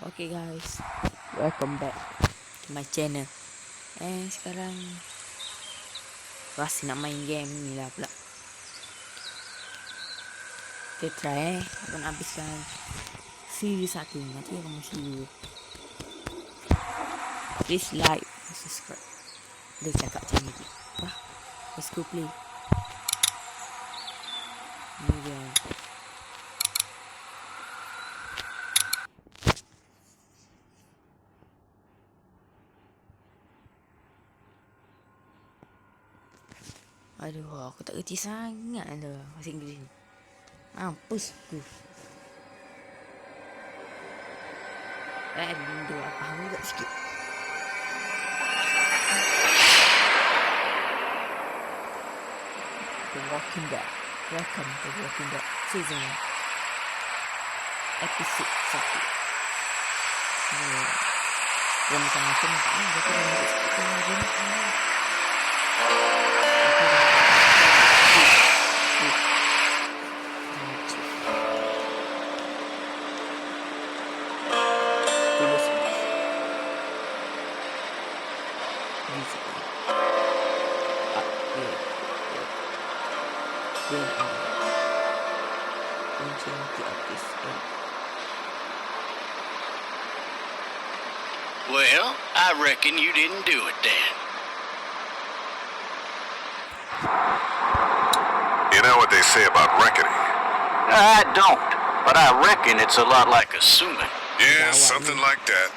Okay guys, welcome back to my channel. Sekarang masih nak main game ni lah pula. Kita try akan habiskan series 1 ni. Nanti akan masih please like and subscribe. Dia cakap macam ni. Wah, let's go play. Ni dia. Aduh, aku tak kerti sangat lah bahasa Inggeris ni. Mampus aku. Benda apa faham juga sikit. The Walking Dead. Welcome to The Walking Dead Season 1 Episode 1. Yang macam-macam tak ni. Dia kena ambil seperti ni. Well, I reckon you didn't do it then. You know what they say about reckoning? I don't, but I reckon it's a lot like assuming. Yeah, something like that.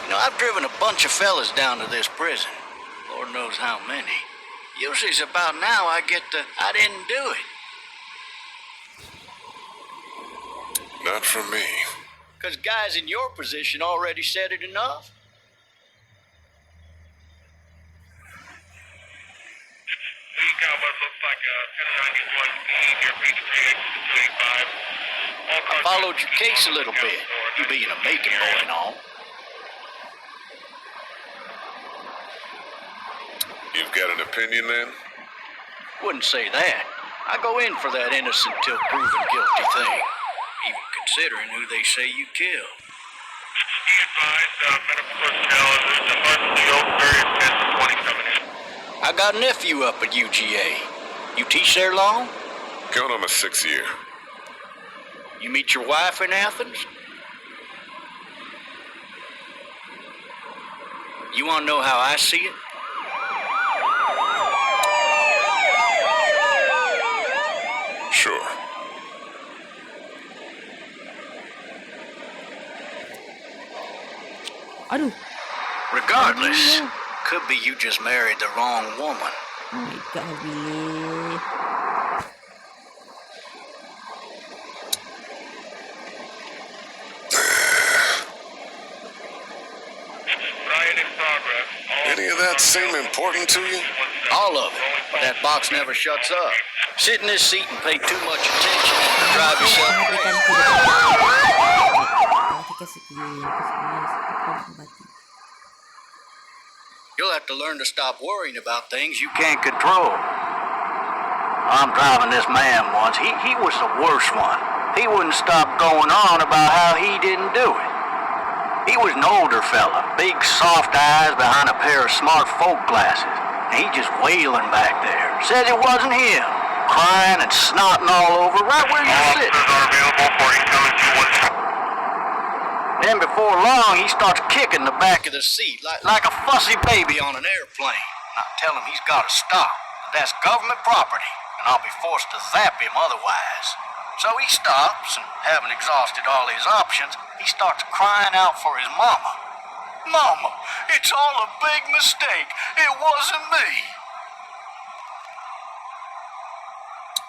You know, I've driven a bunch of fellas down to this prison. Lord knows how many. Usually it's about now I get the, I didn't do it. Not from me. Because guys in your position already said it enough. These Cowboys looks like a 1091 speed, your speed to 385. I followed your case a little bit, you being a Macon boy and all. You've got an opinion then? Wouldn't say that. I go in for that innocent till proven guilty thing. Even considering who they say you killed. Be advised, medical personnel is the heart of the old various 10 20 coming in. I got a nephew up at UGA. You teach there long? Going on my 6th year. You meet your wife in Athens? You want to know how I see it? Sure. Aduh. Regardless, could be you just married the wrong woman. Oh my god, really? Riot in progress. Any of that seem important to you? All of it. But that box never shuts up. Sit in this seat and pay too much attention and drive yourself Matikan crazy. kuda. Matikan sikit. You'll have to learn to stop worrying about things you can't control. I'm driving this man once. He was the worst one. He wouldn't stop going on about how he didn't do it. He was an older fella, big soft eyes behind a pair of smart folk glasses. And he just wailing back there. Says it wasn't him. Crying and snotting all over right where you're sitting. Officers are available for incoming 212. Then before long, he starts kicking the back of the seat like a fussy baby on an airplane. I tell him he's got to stop. That's government property, and I'll be forced to zap him otherwise. So he stops, and having exhausted all his options, he starts crying out for his mama. Mama, it's all a big mistake. It wasn't me.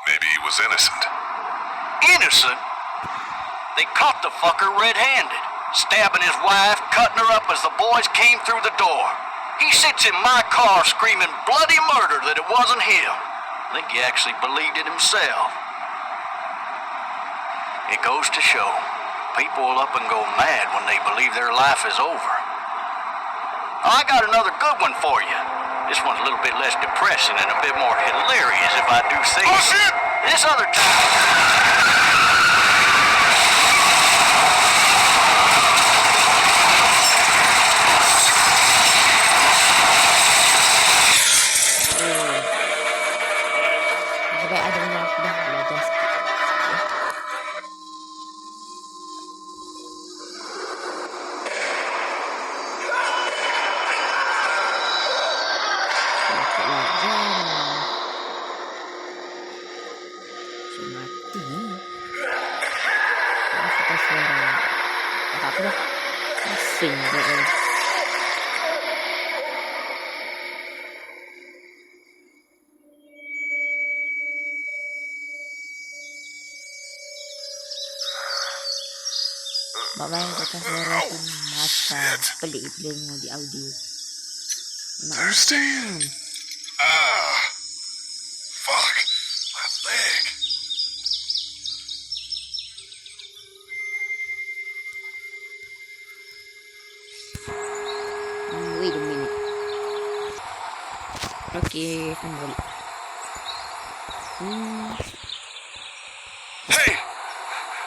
Maybe he was innocent. Innocent? They caught the fucker red-handed, stabbing his wife, cutting her up as the boys came through the door. He sits in my car screaming bloody murder that it wasn't him. I think he actually believed it himself. It goes to show, people will up and go mad when they believe their life is over. I got another good one for you. This one's a little bit less depressing and a bit more hilarious if I do say so. Oh, shit! This other time... mati. Kita suara apa dah? Asing banget. Bapak yang kata suara pun macam pelik-pelik di audio. Thirsty. Fuck. My leg. Wait a minute. Okay, kembali. Hey!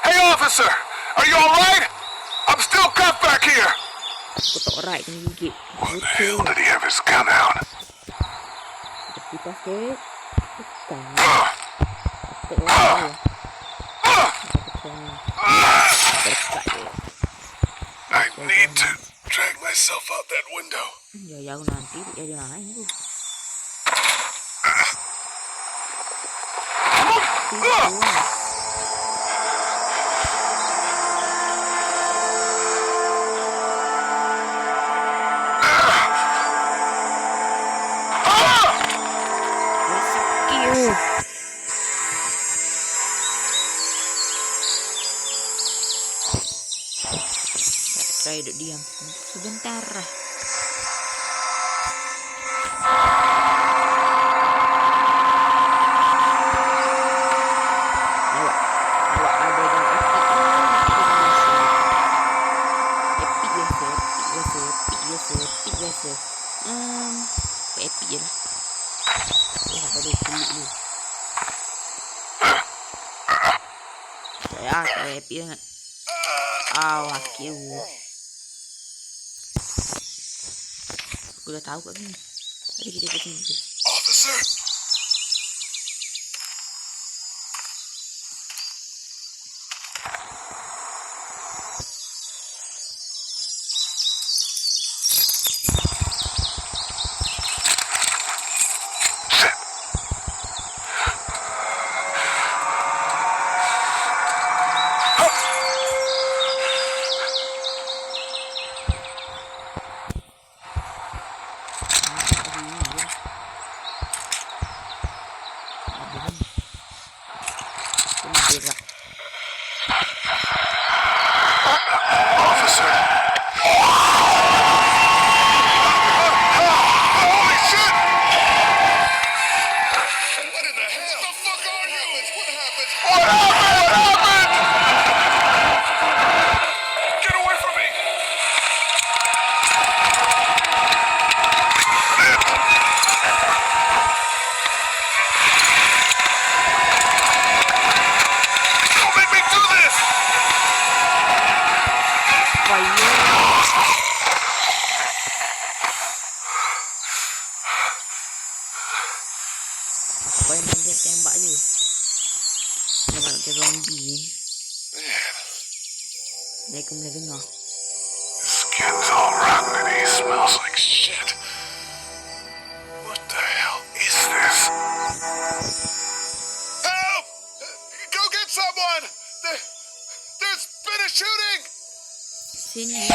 Hey, officer! Are you alright? I'm still cuffed back here! Aku tak right ni gigit. When the hell did he have his gun out? Kita sikit. Tekan. Tak right. I need to drag myself out that window. Ya, yang nanti dia naik tu. Try duduk diam sebentar. Awak ada yang epic biasa. Epic je lah. Apa dia kulit ni? Saya epic sangat. Laki aku. Aku dah tahu kat sini. Ada kita ke sini. Officer! Officer! Holy shit! What in the hell? What the fuck are you? What happened? What happened? Get away from me! Don't make me do this! Apa yang dia tembak je. Tembak ke zombie. Dia akan boleh dengar. Skin's all rotten and he smells like shit. What the hell is this? Help! Go get someone! There's been a shooting! Sini.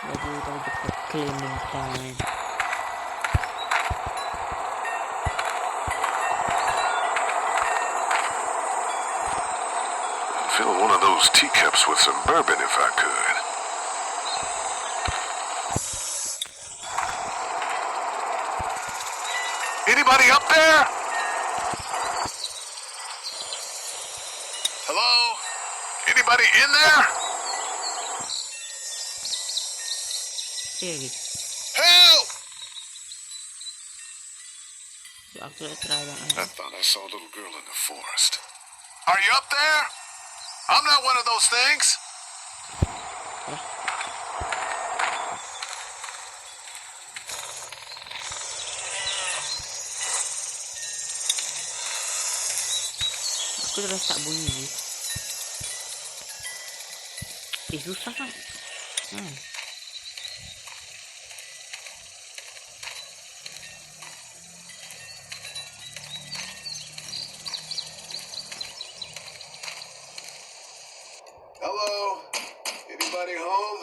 Jadi kita dapat claiming time. Fill one of those teacups with some bourbon if I could. Anybody up there? Hello? Anybody in there? Jadi, Help! aku try yang I thought I saw a little girl in the forest. Are you up there? I'm not one of those things. aku terus tak bunyi. Susah kan? Hello? Anybody home?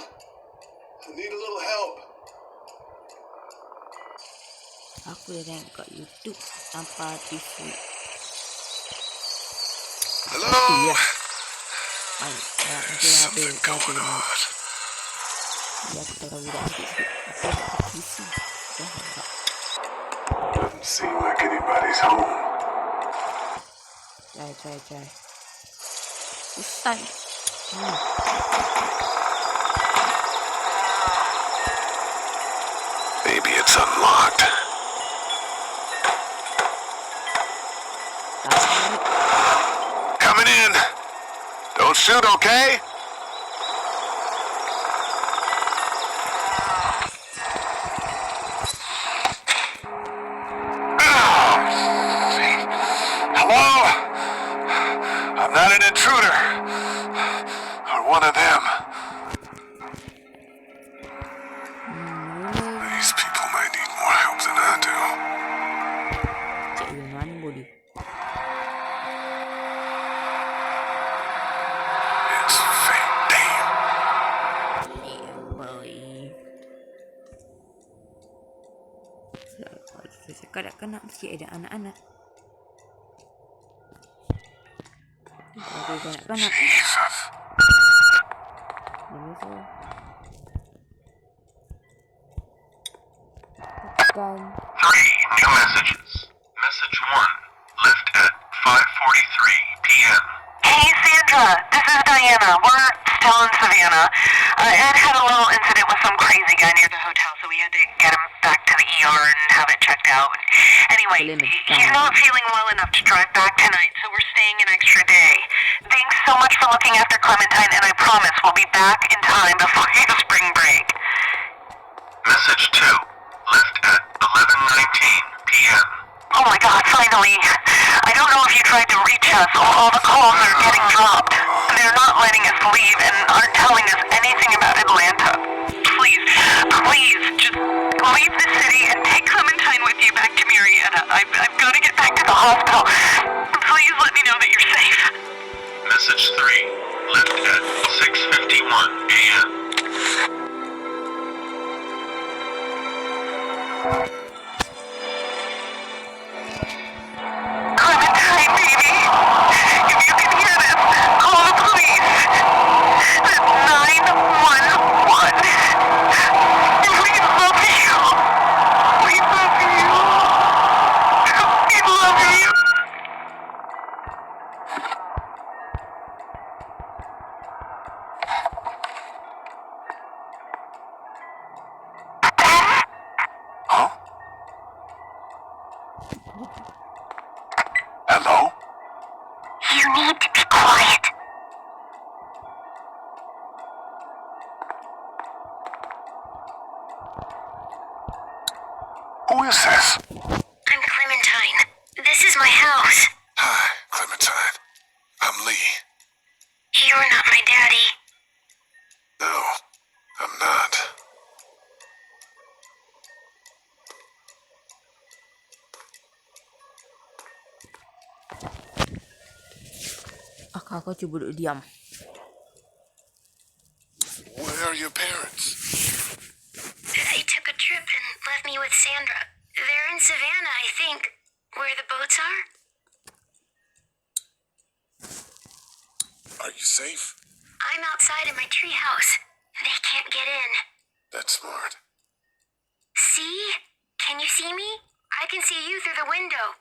I need a little help. Aku dah tengok kat YouTube tanpa TV. Hello? Iya. Baik, ya, mungkin Something habis going on. Ya, aku tak tahu dah sikit. Aku tak TV. Ya, tak. Doesn't seem like anybody's home. Try. Ustaz. Maybe it's unlocked. Coming in. Don't shoot, okay? Hello? I'm not an intruder. Or one of them. These people might need more help than I do. Cik Yunan boleh. It's fate. Damn. Boy. Kadang-kadang mesti ada anak-anak. Kanak-kanak. Jesus. Tekan. 3 new messages. Message 1, left at 5:43 p.m. Hey Sandra, this is Diana. We're still in Savannah. Ed had a little incident with some crazy guy near the hotel, so we had to get him back to the ER and have it checked out. Anyway, he's not feeling well enough to drive back tonight, so we're staying an extra day. Thanks so much for looking after Clementine, and I promise we'll be back in time before your spring break. Message 2, left at 11:19 p.m. Oh my god, finally. I don't know if you tried to reach us. All the calls are getting dropped. They're not letting us leave and aren't telling us anything about Atlanta. Please, just leave the city and take Clementine with you back to Marietta. I've got to get back to the hospital. Please let me know that you're safe. Message 3, left at 6:51 a.m. Clementine, baby. If you can hear this, call the police. That's 911. We love you. We love you. We love you. Huh? Hello? You need to be quiet. Who is this? I'm Clementine. This is my house. Hi, Clementine. I'm Lee. You're not my daddy. No, I'm not. Kau cuba duduk diam. Where are your parents? me with Sandra. They're in Savannah, I think. Where the boats are? Are you safe? I'm outside in my treehouse. They can't get in. That's smart. See? Can you see me? I can see you through the window.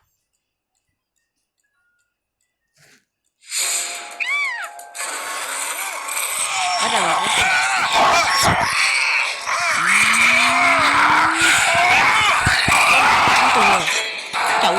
Adalah untuk. Untuk. Cháu.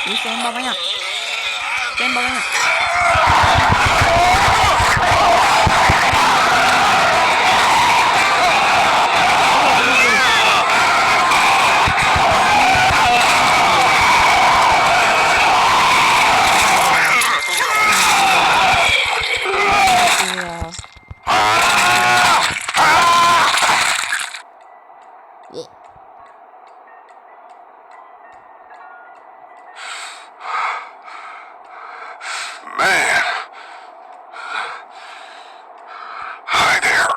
Ini tembak banyak. Tembak banyak. Man. Hi there.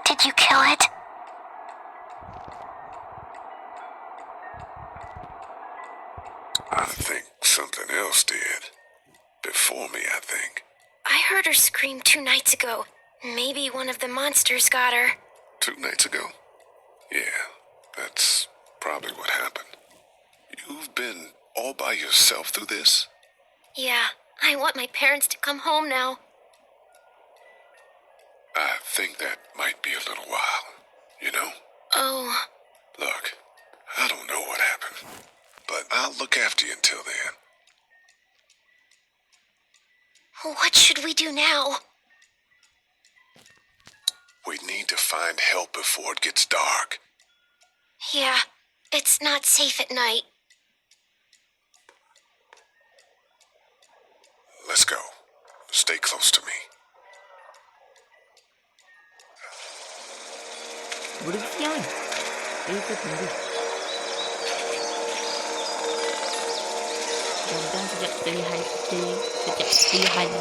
Did you kill it? I think something else did. Before me, I think. I heard her scream 2 nights ago. Maybe one of the monsters got her. 2 nights ago? Yeah, that's probably what happened. You've been all by yourself through this? Yeah, I want my parents to come home now. I think that might be a little while, you know? Oh, Look, I don't know what happened, but I'll look after you until then. what should we do now? We need to find help before it gets dark. Yeah, it's not safe at night. Let's go. Stay close to me. Boleh siang ni. Kita tunggu. Dan sejak pilihan yang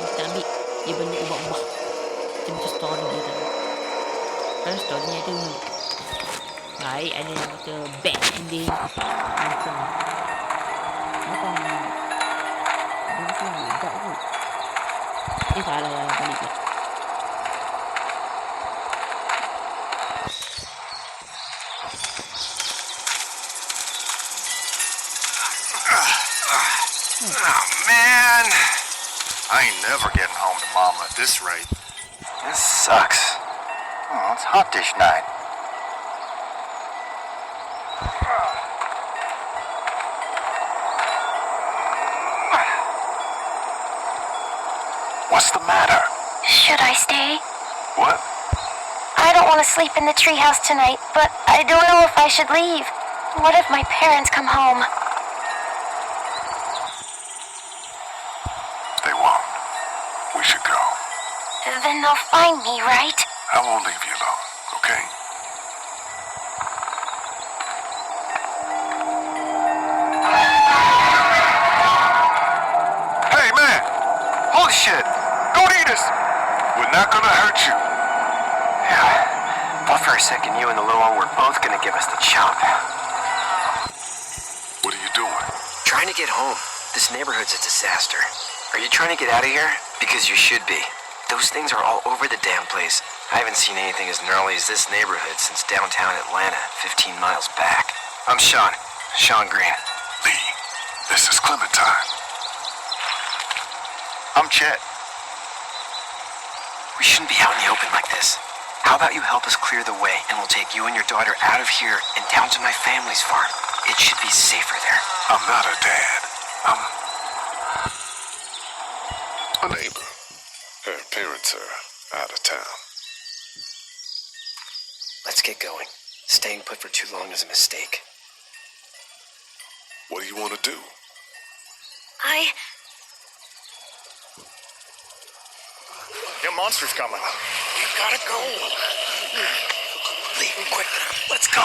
kita ambil, dia boleh ubah-ubah. Dia macam story dia tadi. Kalau story ni ada baik, ada yang kata bad ending. Macam dia macam budak tu. Salah balik pula. Oh, man. I ain't never getting home to Mama at this rate. This sucks. Oh, it's hot dish night. What's the matter? Should I stay? What? I don't want to sleep in the treehouse tonight, but I don't know if I should leave. What if my parents come home? They won't. We should go. Then they'll find me, right? I won't leave you alone, okay? Hey, man! Holy shit! Don't eat us! We're not gonna hurt you. Yeah. Thought for a second you and the little one were both gonna give us the chop. What are you doing? Trying to get home. This neighborhood's a disaster. Are you trying to get out of here? Because you should be. Those things are all over the damn place. I haven't seen anything as gnarly as this neighborhood since downtown Atlanta, 15 miles back. I'm Sean. Sean Green. Lee, this is Clementine. I'm Chet. We shouldn't be out in the open like this. How about you help us clear the way, and we'll take you and your daughter out of here and down to my family's farm. It should be safer there. I'm not her dad. I'm a neighbor. Her parents are out of town. Let's get going. Staying put for too long is a mistake. What do you want to do? a monster's coming. You gotta go. Leave him quick. Let's go.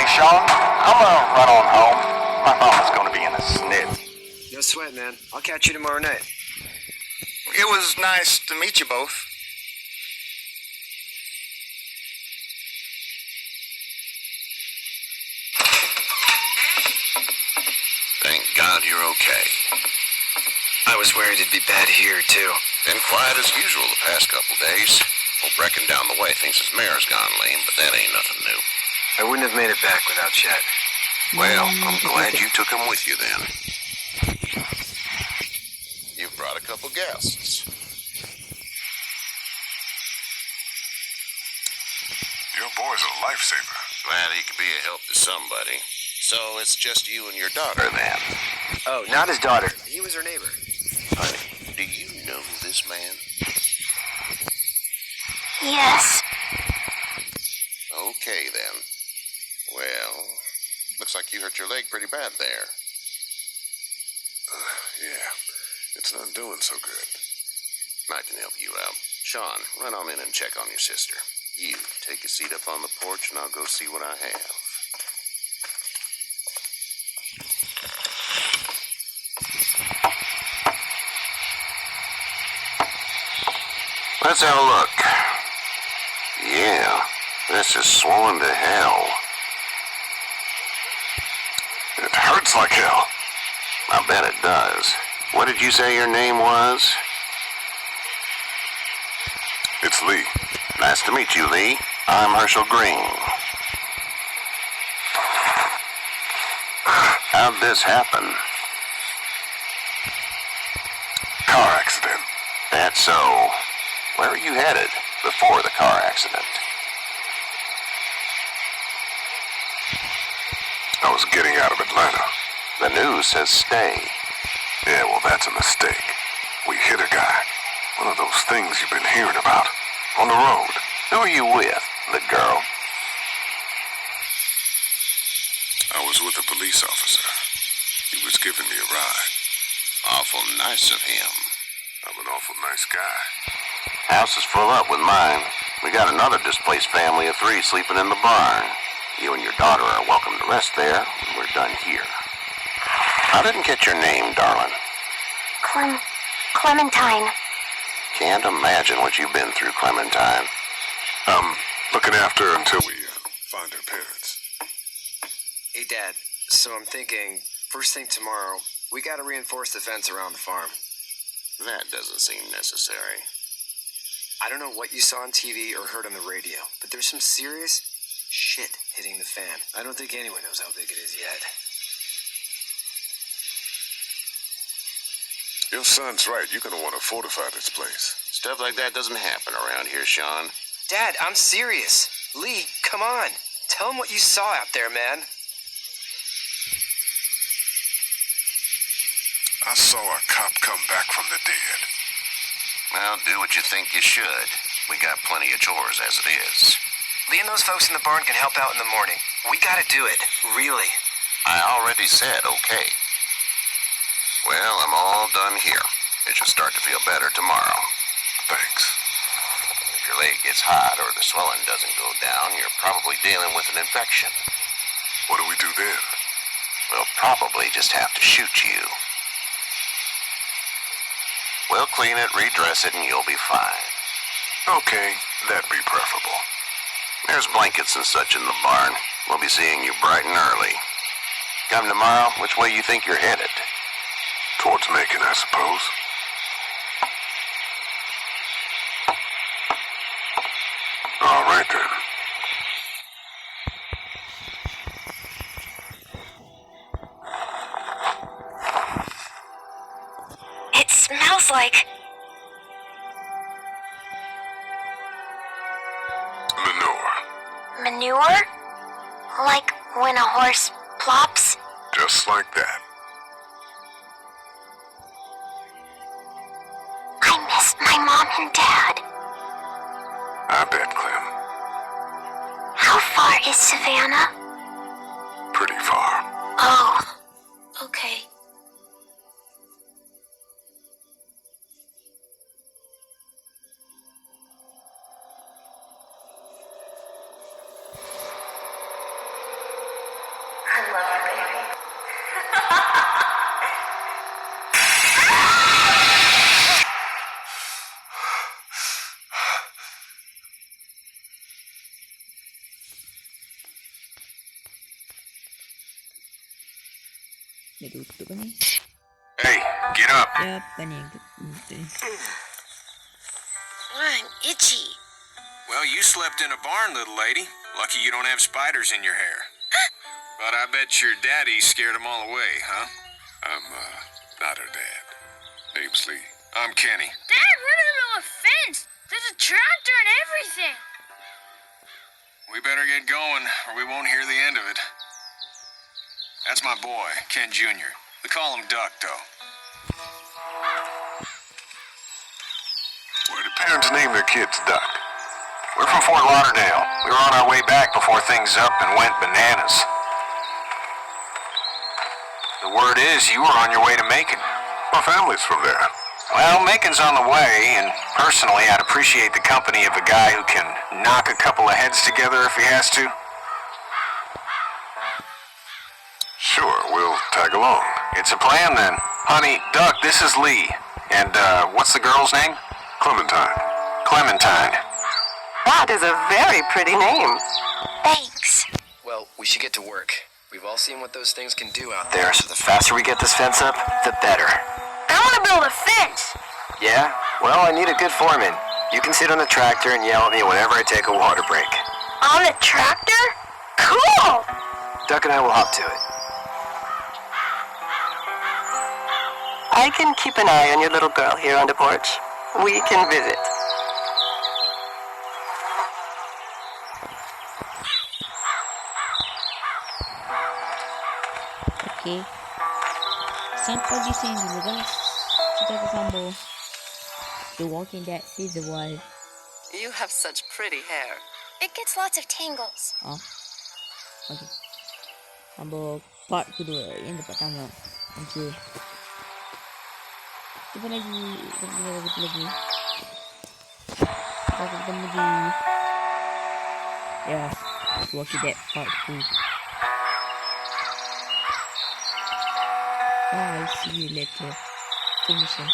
Sean, I'm gonna run on home. My mama's gonna be in a snit. No sweat, man. I'll catch you tomorrow night. It was nice to meet you both. Thank God you're okay. I was worried it'd be bad here, too. Been quiet as usual the past couple days. Old Brecken down the way thinks his mare's gone lame, but that ain't nothing new. I wouldn't have made it back without Chet. Well, I'm glad you took him with you then. You've brought a couple guests. Your boy's a lifesaver. Glad he could be a help to somebody. So it's just you and your daughter then. Oh, not his daughter. He was her neighbor. Honey, do you know this man? Yes. Okay then. Well, looks like you hurt your leg pretty bad there. Yeah, it's not doing so good. I can help you out. Sean, run on in and check on your sister. You take a seat up on the porch and I'll go see what I have. Let's have a look. Yeah, this is swollen to hell. It hurts like hell. I bet it does. What did you say your name was? It's Lee. Nice to meet you, Lee. I'm Herschel Green. How'd this happen? Car accident. That's so. Where were you headed before the car accident? I was getting out of Atlanta. The news says stay. Yeah, well, that's a mistake. We hit a guy. One of those things you've been hearing about. On the road. Who are you with? The girl? I was with a police officer. He was giving me a ride. Awful nice of him. I'm an awful nice guy. House is full up with mine. We got another displaced family of 3 sleeping in the barn. You and your daughter are welcome to rest there when we're done here. I didn't get your name, darling. Clementine. Can't imagine what you've been through, Clementine. Looking after her until we find her parents. Hey, Dad. So I'm thinking, first thing tomorrow, we gotta reinforce the fence around the farm. That doesn't seem necessary. I don't know what you saw on TV or heard on the radio, but there's some serious shit hitting the fan. I don't think anyone knows how big it is yet. Your son's right. You're gonna want to fortify this place. Stuff like that doesn't happen around here, Sean. Dad, I'm serious. Lee, come on. Tell him what you saw out there, man. I saw a cop come back from the dead. Well, do what you think you should. We got plenty of chores as it is. Lee and those folks in the barn can help out in the morning. We gotta do it. Really. I already said okay. Well, I'm all done here. It should start to feel better tomorrow. Thanks. your leg gets hot or the swelling doesn't go down, you're probably dealing with an infection. What do we do then? We'll probably just have to shoot you. We'll clean it, redress it, and you'll be fine. Okay, that'd be preferable. There's blankets and such in the barn. We'll be seeing you bright and early. Come tomorrow, which way you think you're headed? Towards Macon, I suppose. All right then. It smells like Manure. manure? Like when a horse plops? Just like that. I miss my mom and dad. I bet, Clem. How far is Savannah? Pretty far. Oh, okay. I love you, baby. Dia tutup kan ni. Hey, get up. Siapa ni yang tutup? I'm itchy. Well, you slept in a barn, little lady. Lucky you don't have spiders in your hair. But I bet your daddy scared them all away, huh? I'm, not her dad. Name's Lee. I'm Kenny. Dad, we're in the middle of a fence. There's a tractor and everything. We better get going, or we won't hear the end of it. That's my boy, Ken Jr. We call him Duck, though. Why do parents name their kids Duck? We're from Fort Lauderdale. We were on our way back before things up and went bananas. The word is you were on your way to Macon. My family's from there. Well, Macon's on the way, and personally, I'd appreciate the company of a guy who can knock a couple of heads together if he has to. Sure, we'll tag along. It's a plan, then. Honey, Duck, this is Lee. And, what's the girl's name? Clementine. Clementine. That is a very pretty name. Thanks. Well, we should get to work. We've all seen what those things can do out there, so the faster we get this fence up, the better. I want to build a fence. Yeah? Well, I need a good foreman. You can sit on the tractor and yell at me whenever I take a water break. On a tractor? Cool. Duck and I will hop to it. I can keep an eye on your little girl here on the porch. We can visit. Okay. Sampai di sini dulu guys. Kita akan sambung The Walking Dead Season 1. You have such pretty hair. It gets lots of tangles. Okay. Sambung part kedua yang pertama. Okay. Kita lagi. Kita ketemu di Walking Dead Part 2. Bye, see you later. Finishing.